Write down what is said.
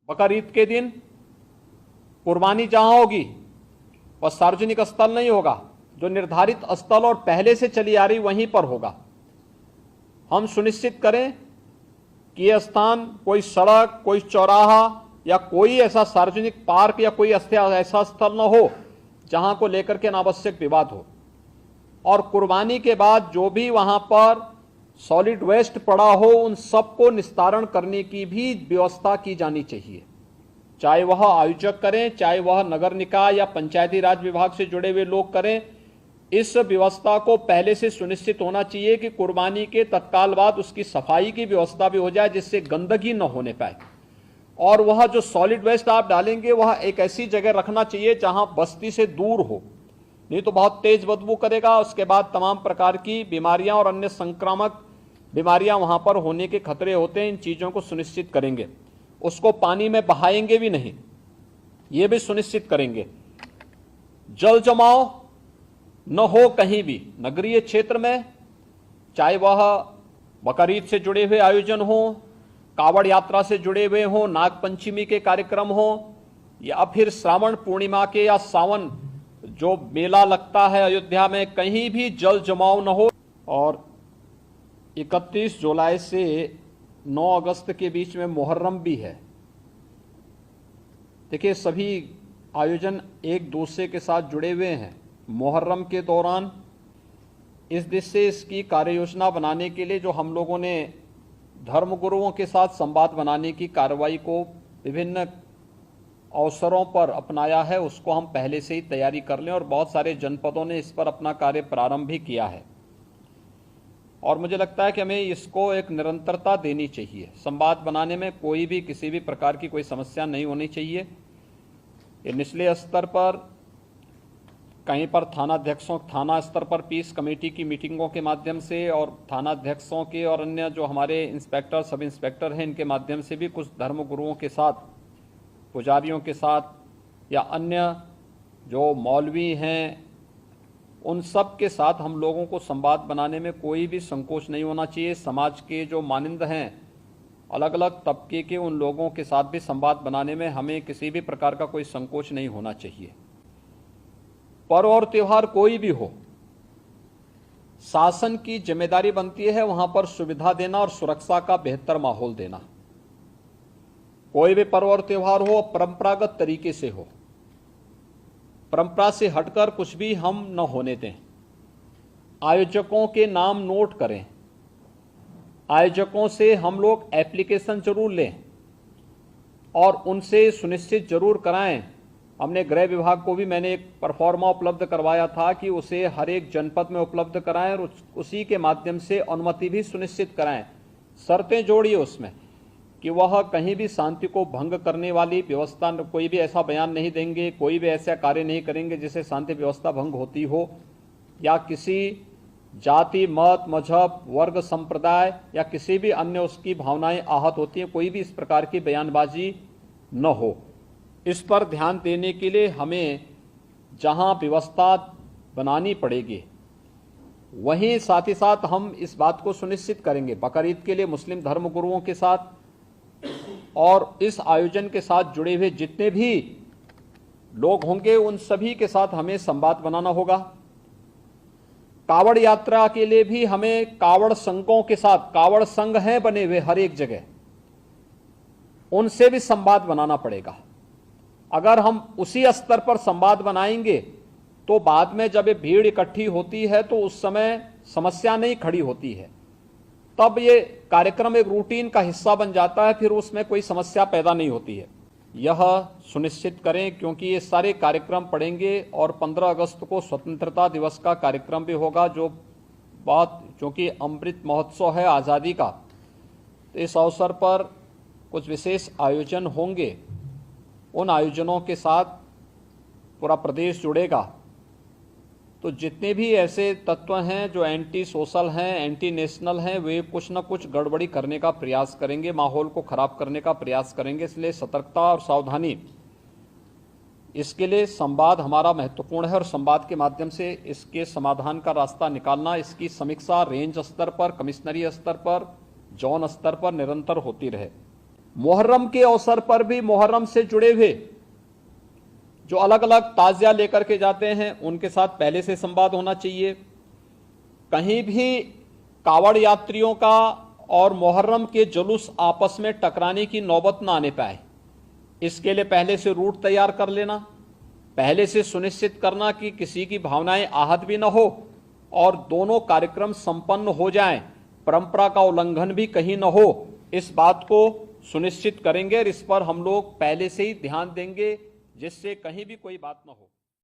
बकरीद के दिन कुर्बानी जहां होगी वह सार्वजनिक स्थल नहीं होगा, जो निर्धारित स्थल और पहले से चली आ रही वहीं पर होगा। हम सुनिश्चित करें कि यह स्थान कोई सड़क, कोई चौराहा या कोई ऐसा सार्वजनिक पार्क या कोई ऐसा स्थल न हो जहां को लेकर के अनावश्यक विवाद हो। और कुर्बानी के बाद जो भी वहां पर सॉलिड वेस्ट पड़ा हो उन सबको निस्तारण करने की भी व्यवस्था की जानी चाहिए, चाहे वह आयोजक करें, चाहे वह नगर निकाय या पंचायती राज विभाग से जुड़े हुए लोग करें। इस व्यवस्था को पहले से सुनिश्चित होना चाहिए कि कुर्बानी के तत्काल बाद उसकी सफाई की व्यवस्था भी हो जाए, जिससे गंदगी न होने पाए। और वह जो सॉलिड वेस्ट आप डालेंगे वह एक ऐसी जगह रखना चाहिए जहां बस्ती से दूर हो, नहीं तो बहुत तेज बदबू करेगा। उसके बाद तमाम प्रकार की बीमारियां और अन्य संक्रामक बीमारियां वहां पर होने के खतरे होते हैं। इन चीजों को सुनिश्चित करेंगे। उसको पानी में बहाएंगे भी नहीं, ये भी सुनिश्चित करेंगे। जल जमाव न हो कहीं भी नगरीय क्षेत्र में, चाहे वह बकरीद से जुड़े हुए आयोजन हो, कावड़ यात्रा से जुड़े हुए हो, नाग पंचमी के कार्यक्रम हो, या फिर श्रावण पूर्णिमा के या सावन जो मेला लगता है अयोध्या में, कहीं भी जल जमाव न हो। और 31 जुलाई से 9 अगस्त के बीच में मुहर्रम भी है। देखिए, सभी आयोजन एक दूसरे के साथ जुड़े हुए हैं। मुहर्रम के दौरान इस दिशा से इसकी कार्य योजना बनाने के लिए जो हम लोगों ने धर्मगुरुओं के साथ संवाद बनाने की कार्रवाई को विभिन्न अवसरों पर अपनाया है, उसको हम पहले से ही तैयारी कर लें। और बहुत सारे जनपदों ने इस पर अपना कार्य प्रारंभ भी किया है। और मुझे लगता है कि हमें इसको एक निरंतरता देनी चाहिए। संवाद बनाने में कोई भी किसी भी प्रकार की कोई समस्या नहीं होनी चाहिए। ये निचले स्तर पर, कहीं पर थाना स्तर पर पीस कमेटी की मीटिंगों के माध्यम से और थानाध्यक्षों के और अन्य जो हमारे इंस्पेक्टर, सब इंस्पेक्टर हैं, इनके माध्यम से भी कुछ धर्मगुरुओं के साथ, पुजारियों के साथ या अन्य जो मौलवी हैं उन सब के साथ हम लोगों को संवाद बनाने में कोई भी संकोच नहीं होना चाहिए। समाज के जो मानिंद हैं, अलग अलग तबके के, उन लोगों के साथ भी संवाद बनाने में हमें किसी भी प्रकार का कोई संकोच नहीं होना चाहिए। पर्व और त्योहार कोई भी हो, शासन की जिम्मेदारी बनती है वहां पर सुविधा देना और सुरक्षा का बेहतर माहौल देना। कोई भी पर्व और त्योहार हो परंपरागत तरीके से हो, परंपरा से हटकर कुछ भी हम न होने दें। आयोजकों के नाम नोट करें, आयोजकों से हम लोग एप्लीकेशन जरूर लें और उनसे सुनिश्चित जरूर कराएं। हमने गृह विभाग को भी मैंने एक परफॉर्मा उपलब्ध करवाया था कि उसे हर एक जनपद में उपलब्ध कराएं और उसी के माध्यम से अनुमति भी सुनिश्चित कराएं। शर्तें जोड़िए उसमें कि वह कहीं भी शांति को भंग करने वाली व्यवस्था, कोई भी ऐसा बयान नहीं देंगे, कोई भी ऐसा कार्य नहीं करेंगे जिससे शांति व्यवस्था भंग होती हो, या किसी जाति, मत, मजहब, वर्ग, संप्रदाय या किसी भी अन्य उसकी भावनाएं आहत होती हैं, कोई भी इस प्रकार की बयानबाजी न हो। इस पर ध्यान देने के लिए हमें जहां व्यवस्था बनानी पड़ेगी वहीं साथ ही साथ हम इस बात को सुनिश्चित करेंगे बकरीद के लिए मुस्लिम धर्मगुरुओं के साथ और इस आयोजन के साथ जुड़े हुए जितने भी लोग होंगे उन सभी के साथ हमें संवाद बनाना होगा। कावड़ यात्रा के लिए भी हमें कावड़ संघों के साथ, कावड़ संघ हैं बने हुए हर एक जगह, उनसे भी संवाद बनाना पड़ेगा। अगर हम उसी स्तर पर संवाद बनाएंगे तो बाद में जब ये भीड़ इकट्ठी होती है तो उस समय समस्या नहीं खड़ी होती है, तब ये कार्यक्रम एक रूटीन का हिस्सा बन जाता है, फिर उसमें कोई समस्या पैदा नहीं होती है। यह सुनिश्चित करें क्योंकि ये सारे कार्यक्रम पड़ेंगे और 15 अगस्त को स्वतंत्रता दिवस का कार्यक्रम भी होगा, जो बहुत, चूंकि अमृत महोत्सव है आज़ादी का, तो इस अवसर पर कुछ विशेष आयोजन होंगे। उन आयोजनों के साथ पूरा प्रदेश जुड़ेगा। तो जितने भी ऐसे तत्व हैं जो एंटी सोशल हैं, एंटी नेशनल हैं, वे कुछ न कुछ गड़बड़ी करने का प्रयास करेंगे, माहौल को खराब करने का प्रयास करेंगे। इसलिए सतर्कता और सावधानी, इसके लिए संवाद हमारा महत्वपूर्ण है और संवाद के माध्यम से इसके समाधान का रास्ता निकालना, इसकी समीक्षा रेंज स्तर पर, कमिश्नरी स्तर पर, जोन स्तर पर निरंतर होती रहे। मुहर्रम के अवसर पर भी मुहर्रम से जुड़े हुए जो अलग अलग ताजिया लेकर के जाते हैं उनके साथ पहले से संवाद होना चाहिए। कहीं भी कावड़ यात्रियों का और मुहर्रम के जुलूस आपस में टकराने की नौबत ना आने पाए, इसके लिए पहले से रूट तैयार कर लेना, पहले से सुनिश्चित करना कि किसी की भावनाएं आहत भी न हो और दोनों कार्यक्रम संपन्न हो जाएं, परंपरा का उल्लंघन भी कहीं न हो, इस बात को सुनिश्चित करेंगे और इस पर हम लोग पहले से ही ध्यान देंगे जिससे कहीं भी कोई बात न हो।